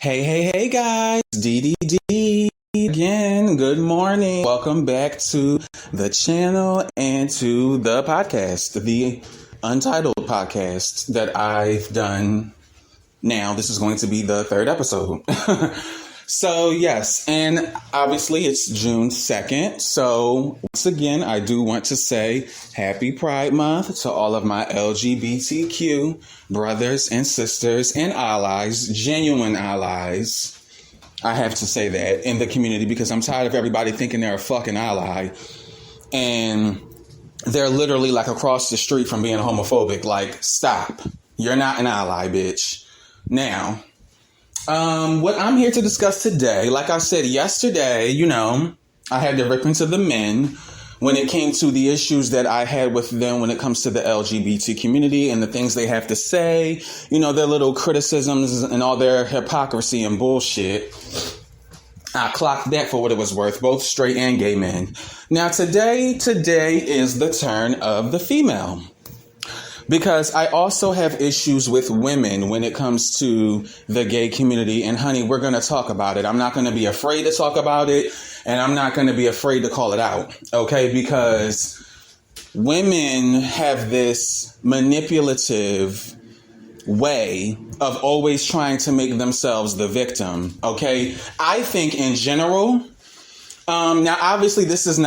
Hey guys, DDD again. Good morning. Welcome back to the channel and to the podcast, the Untitled podcast that I've done now. This is going to be the third episode. So yes, and obviously it's June 2nd. So once again, I do want to say happy Pride Month to all of my LGBTQ brothers and sisters and allies, genuine allies. I have to say that in the community because I'm tired of everybody thinking they're a fucking ally. And they're literally like across the street from being homophobic. Like, stop. You're not an ally, bitch. Now, what I'm here to discuss today, like I said yesterday, I had to rip into the men when it came to the issues that I had with them when it comes to the LGBT community and the things they have to say, their little criticisms and all their hypocrisy and bullshit. I clocked that for what it was worth, both straight and gay men. Now, today is the turn of the female. Because I also have issues with women when it comes to the gay community. And honey, we're going to talk about it. I'm not going to be afraid to talk about it. And I'm not going to be afraid to call it out. Okay? Because women have this manipulative way of always trying to make themselves the victim. Okay? I think in general, now obviously this does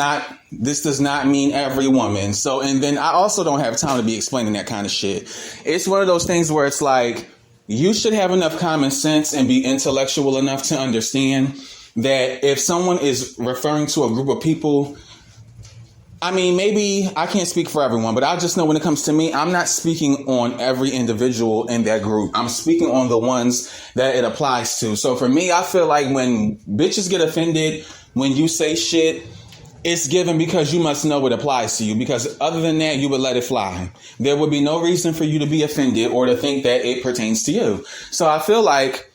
not mean every woman. So, and then I also don't have time to be explaining that kind of shit. It's one of those things where it's like, you should have enough common sense and be intellectual enough to understand that if someone is referring to a group of people, I mean, maybe I can't speak for everyone, but I just know when it comes to me, I'm not speaking on every individual in that group. I'm speaking on the ones that it applies to. So for me, I feel like when bitches get offended, when you say shit, it's given because you must know it applies to you. Because other than that, you would let it fly. There would be no reason for you to be offended or to think that it pertains to you. So I feel like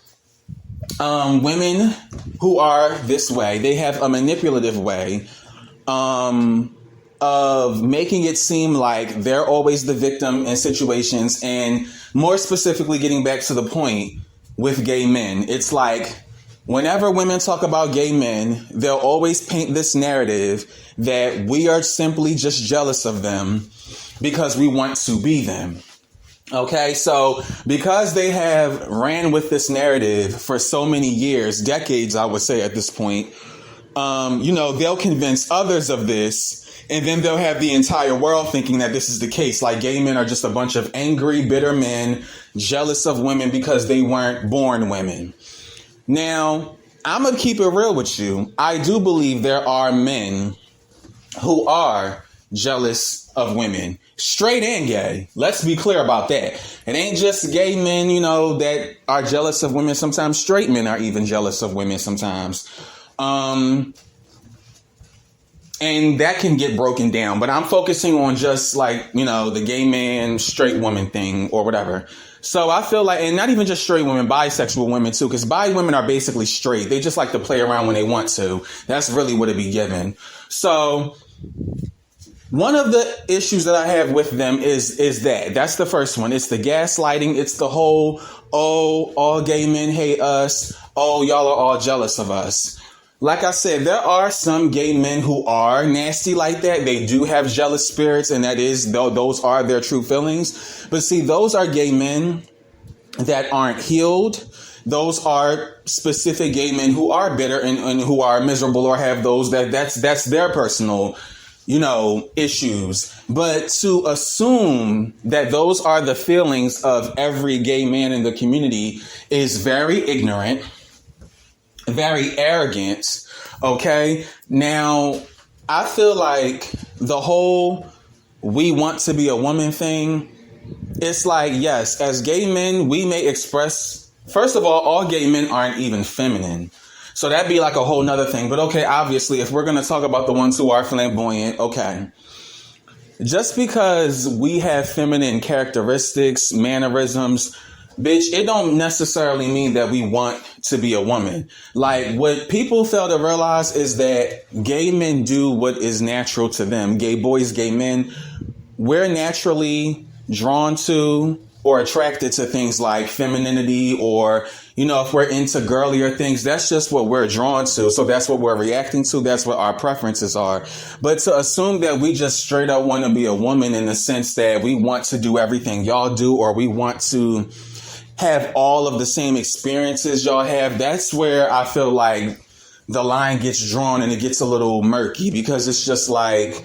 women who are this way, they have a manipulative way of making it seem like they're always the victim in situations. And more specifically, getting back to the point with gay men, it's like, whenever women talk about gay men, they'll always paint this narrative that we are simply just jealous of them because we want to be them. Okay, so because they have ran with this narrative for so many years, decades, I would say at this point, they'll convince others of this. And then they'll have the entire world thinking that this is the case. Like gay men are just a bunch of angry, bitter men, jealous of women because they weren't born women. Now, I'm going to keep it real with you. I do believe there are men who are jealous of women, straight and gay. Let's be clear about that. It ain't just gay men, that are jealous of women. Sometimes straight men are even jealous of women sometimes. And that can get broken down. But I'm focusing on just like, the gay man, straight woman thing or whatever. So I feel like, and not even just straight women, bisexual women too, because bi women are basically straight. They just like to play around when they want to. That's really what it be given. So one of the issues that I have with them is that's the first one. It's the gaslighting. It's the whole, all gay men hate us. Oh, y'all are all jealous of us. Like I said, there are some gay men who are nasty like that. They do have jealous spirits, and those are their true feelings. But see, those are gay men that aren't healed. Those are specific gay men who are bitter and who are miserable or have those that's their personal, issues. But to assume that those are the feelings of every gay man in the community is very ignorant, very arrogant. Okay. Now, I feel like the whole we want to be a woman thing, it's like, yes, as gay men, we may express, first of all gay men aren't even feminine. So that'd be like a whole nother thing. But okay, obviously, if we're going to talk about the ones who are flamboyant, okay. Just because we have feminine characteristics, mannerisms, bitch, it don't necessarily mean that we want to be a woman. Like, what people fail to realize is that gay men do what is natural to them. Gay boys, gay men, we're naturally drawn to or attracted to things like femininity, or, if we're into girlier things, that's just what we're drawn to. So that's what we're reacting to. That's what our preferences are. But to assume that we just straight up want to be a woman in the sense that we want to do everything y'all do, or we want to have all of the same experiences y'all have, that's where I feel like the line gets drawn and it gets a little murky, because it's just like,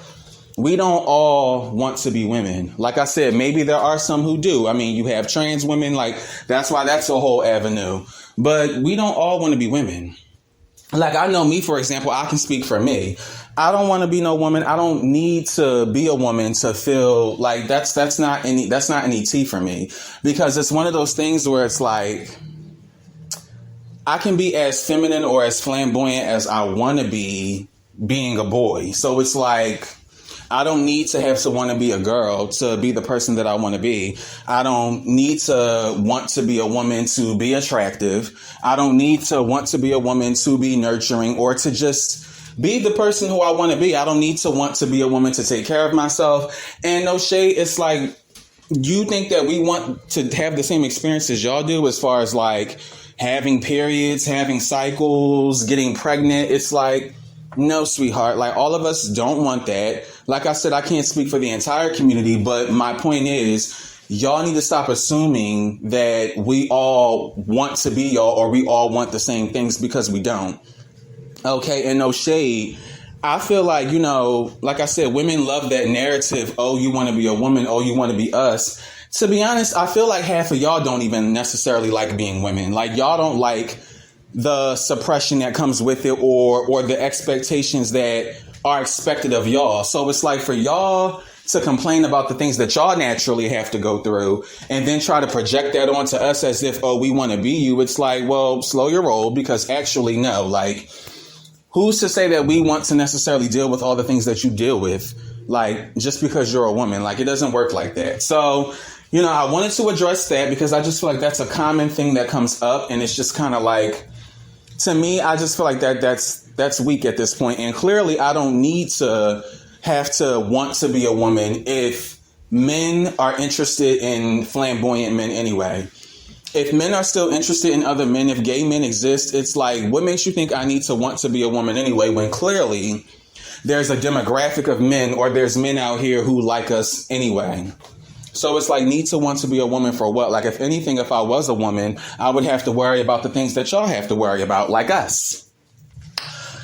we don't all want to be women. Like I said, maybe there are some who do. I mean, you have trans women, like that's why that's a whole avenue. But we don't all want to be women. Like, I know me, for example, I can speak for me. I don't want to be no woman. I don't need to be a woman to feel like that's not any tea for me, because it's one of those things where it's like, I can be as feminine or as flamboyant as I want to be being a boy. So it's like, I don't need to have to want to be a girl to be the person that I want to be. I don't need to want to be a woman to be attractive. I don't need to want to be a woman to be nurturing or to just be the person who I want to be. I don't need to want to be a woman to take care of myself. And no shade, it's like, you think that we want to have the same experiences y'all do as far as like having periods, having cycles, getting pregnant. It's like, no, sweetheart, like all of us don't want that. Like I said, I can't speak for the entire community, but my point is, y'all need to stop assuming that we all want to be y'all or we all want the same things, because we don't. Okay, and no shade. I feel like, like I said, women love that narrative. Oh, you want to be a woman. Oh, you want to be us. To be honest, I feel like half of y'all don't even necessarily like being women. Like, y'all don't like the suppression that comes with it, or the expectations that are expected of y'all. So it's like, for y'all to complain about the things that y'all naturally have to go through and then try to project that onto us as if, oh, we want to be you. It's like, well, slow your roll, because actually, no, like, who's to say that we want to necessarily deal with all the things that you deal with, like, just because you're a woman? Like, it doesn't work like that. So, I wanted to address that because I just feel like that's a common thing that comes up, and it's just kind of like, to me, I just feel like that's weak at this point. And clearly, I don't need to have to want to be a woman if men are interested in flamboyant men anyway. If men are still interested in other men, if gay men exist, it's like, what makes you think I need to want to be a woman anyway, when clearly there's a demographic of men, or there's men out here who like us anyway. So it's like, need to want to be a woman for what? Like, if anything, if I was a woman, I would have to worry about the things that y'all have to worry about, like us.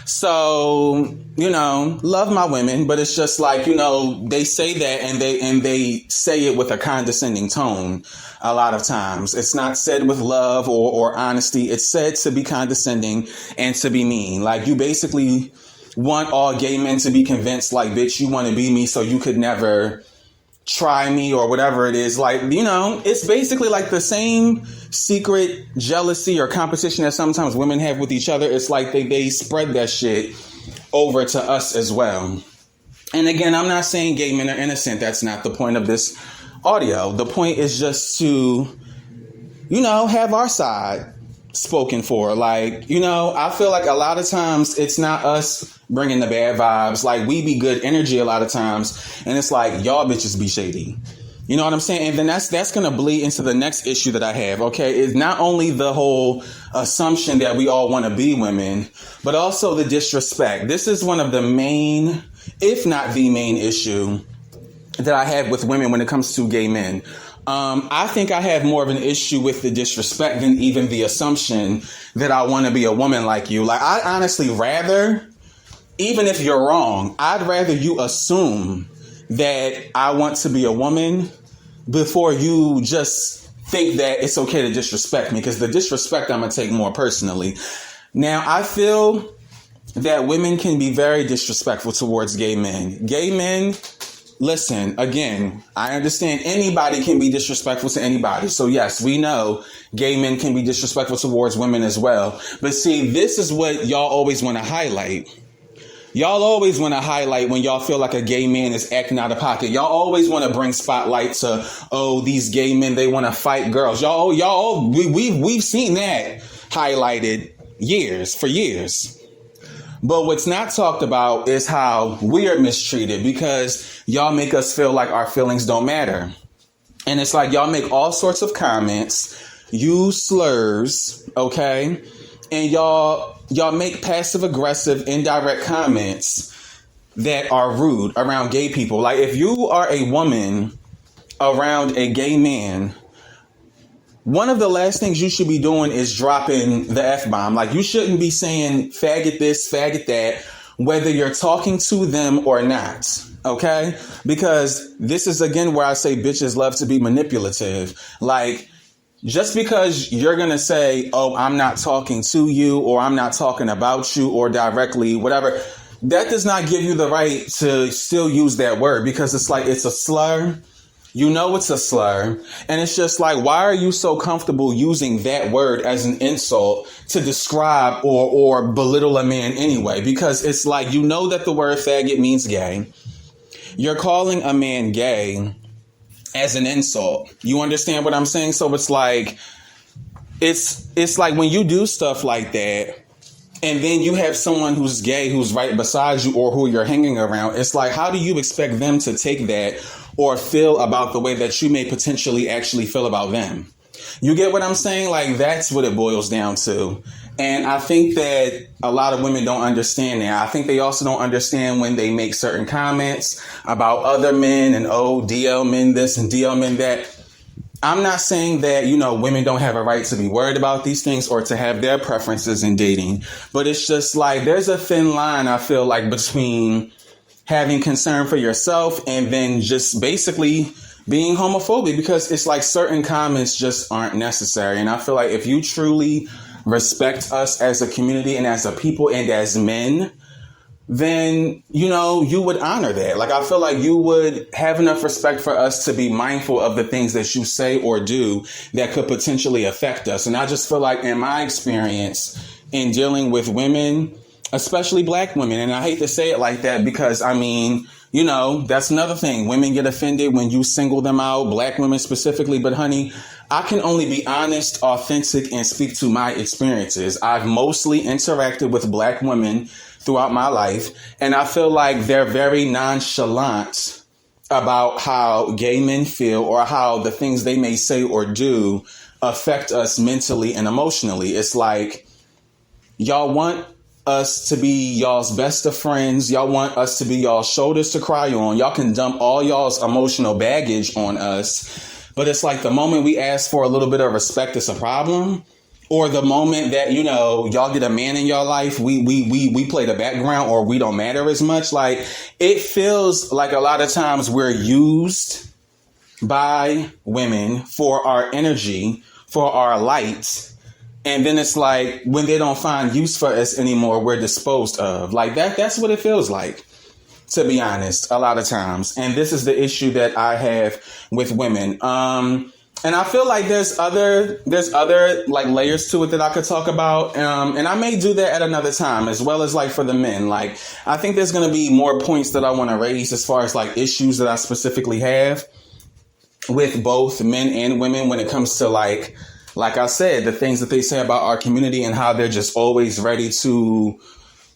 So, love my women, but it's just like, they say that and they say it with a condescending tone a lot of times. It's not said with love or honesty. It's said to be condescending and to be mean. Like, you basically want all gay men to be convinced, like, bitch, you want to be me so you could never try me or whatever it is. Like, it's basically like the same secret jealousy or competition that sometimes women have with each other. It's like they spread that shit over to us as well. And again, I'm not saying gay men are innocent. That's not the point of this audio. The point is just to, have our side spoken for. Like, I feel like a lot of times it's not us bringing the bad vibes. Like, we be good energy a lot of times, and it's like, y'all bitches be shady. You know what I'm saying? And then that's going to bleed into the next issue that I have. Okay, is not only the whole assumption that we all want to be women, but also the disrespect. This is one of the main, if not the main issue that I have with women when it comes to gay men. I think I have more of an issue with the disrespect than even the assumption that I want to be a woman like you. Like, I honestly rather, even if you're wrong, I'd rather you assume that I want to be a woman before you just think that it's okay to disrespect me, because the disrespect I'm going to take more personally. Now, I feel that women can be very disrespectful towards gay men. Gay men, listen, again, I understand anybody can be disrespectful to anybody. So yes, we know gay men can be disrespectful towards women as well. But see, this is what y'all always want to highlight. Y'all always want to highlight when y'all feel like a gay man is acting out of pocket. Y'all always want to bring spotlight to, oh, these gay men, they want to fight girls. We've seen that highlighted for years. But what's not talked about is how we are mistreated, because y'all make us feel like our feelings don't matter. And it's like y'all make all sorts of comments, use slurs, okay? And y'all make passive aggressive, indirect comments that are rude around gay people. Like if you are a woman around a gay man, one of the last things you should be doing is dropping the F-bomb. Like you shouldn't be saying faggot this, faggot that, whether you're talking to them or not. Okay? Because this is again where I say bitches love to be manipulative. Like just because you're going to say, oh, I'm not talking to you or I'm not talking about you or directly, whatever, that does not give you the right to still use that word because it's like it's a slur. You know it's a slur. And it's just like, why are you so comfortable using that word as an insult to describe or belittle a man anyway? Because it's like, you know that the word faggot means gay. You're calling a man gay as an insult. You understand what I'm saying? So it's like when you do stuff like that and then you have someone who's gay who's right beside you or who you're hanging around, it's like, how do you expect them to take that or feel about the way that you may potentially actually feel about them? You get what I'm saying? Like, that's what it boils down to. And I think that a lot of women don't understand that. I think they also don't understand when they make certain comments about other men and, oh, DL men this and DL men that. I'm not saying that, women don't have a right to be worried about these things or to have their preferences in dating. But it's just like there's a thin line, I feel like, between having concern for yourself and then just basically being homophobic, because it's like certain comments just aren't necessary. And I feel like if you truly respect us as a community and as a people and as men, then, you would honor that. Like, I feel like you would have enough respect for us to be mindful of the things that you say or do that could potentially affect us. And I just feel like in my experience in dealing with women, especially black women, and I hate to say it like that because, that's another thing. Women get offended when you single them out, black women specifically. But honey, I can only be honest, authentic, and speak to my experiences. I've mostly interacted with black women throughout my life, and I feel like they're very nonchalant about how gay men feel or how the things they may say or do affect us mentally and emotionally. It's like, y'all want us to be y'all's best of friends. Y'all want us to be y'all's shoulders to cry on. Y'all can dump all y'all's emotional baggage on us. But it's like the moment we ask for a little bit of respect, it's a problem. Or the moment that, y'all get a man in your life, we play the background or we don't matter as much. Like, it feels like a lot of times we're used by women for our energy, for our light. And then it's like when they don't find use for us anymore, we're disposed of. Like that's what it feels like, to be honest, a lot of times. And this is the issue that I have with women. And I feel like there's other like layers to it that I could talk about. And I may do that at another time, as well as like for the men. Like, I think there's going to be more points that I want to raise as far as like issues that I specifically have with both men and women when it comes to like I said, the things that they say about our community and how they're just always ready to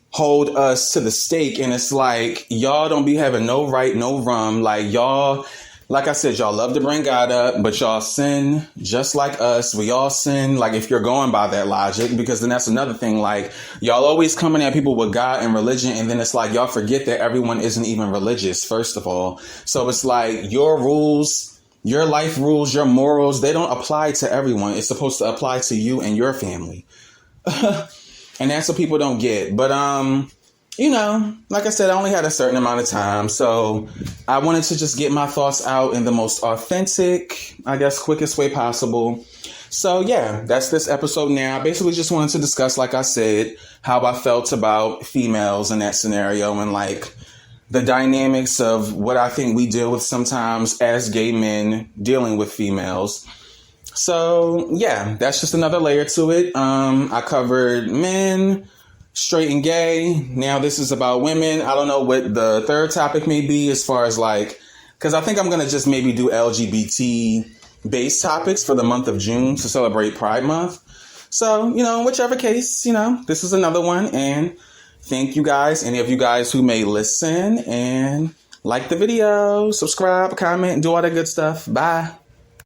hold us to the stake. And it's like, y'all don't be having no right, no rum. Like, y'all, like I said, y'all love to bring God up, but y'all sin just like us. We all sin, like, if you're going by that logic, because then that's another thing. Like, y'all always coming at people with God and religion, and then it's like y'all forget that everyone isn't even religious, first of all. So it's like your rules, your life rules, your morals, they don't apply to everyone. It's supposed to apply to you and your family. And that's what people don't get. But, like I said, I only had a certain amount of time. So I wanted to just get my thoughts out in the most authentic, I guess, quickest way possible. So, yeah, that's this episode now. I basically just wanted to discuss, like I said, how I felt about females in that scenario and like the dynamics of what I think we deal with sometimes as gay men dealing with females. So, yeah, that's just another layer to it. I covered men, straight and gay. Now this is about women. I don't know what the third topic may be as far as like, because I think I'm going to just maybe do LGBT based topics for the month of June to celebrate Pride Month. So, whichever case, this is another one. And thank you guys, any of you guys who may listen, and like the video, subscribe, comment, and do all that good stuff. Bye.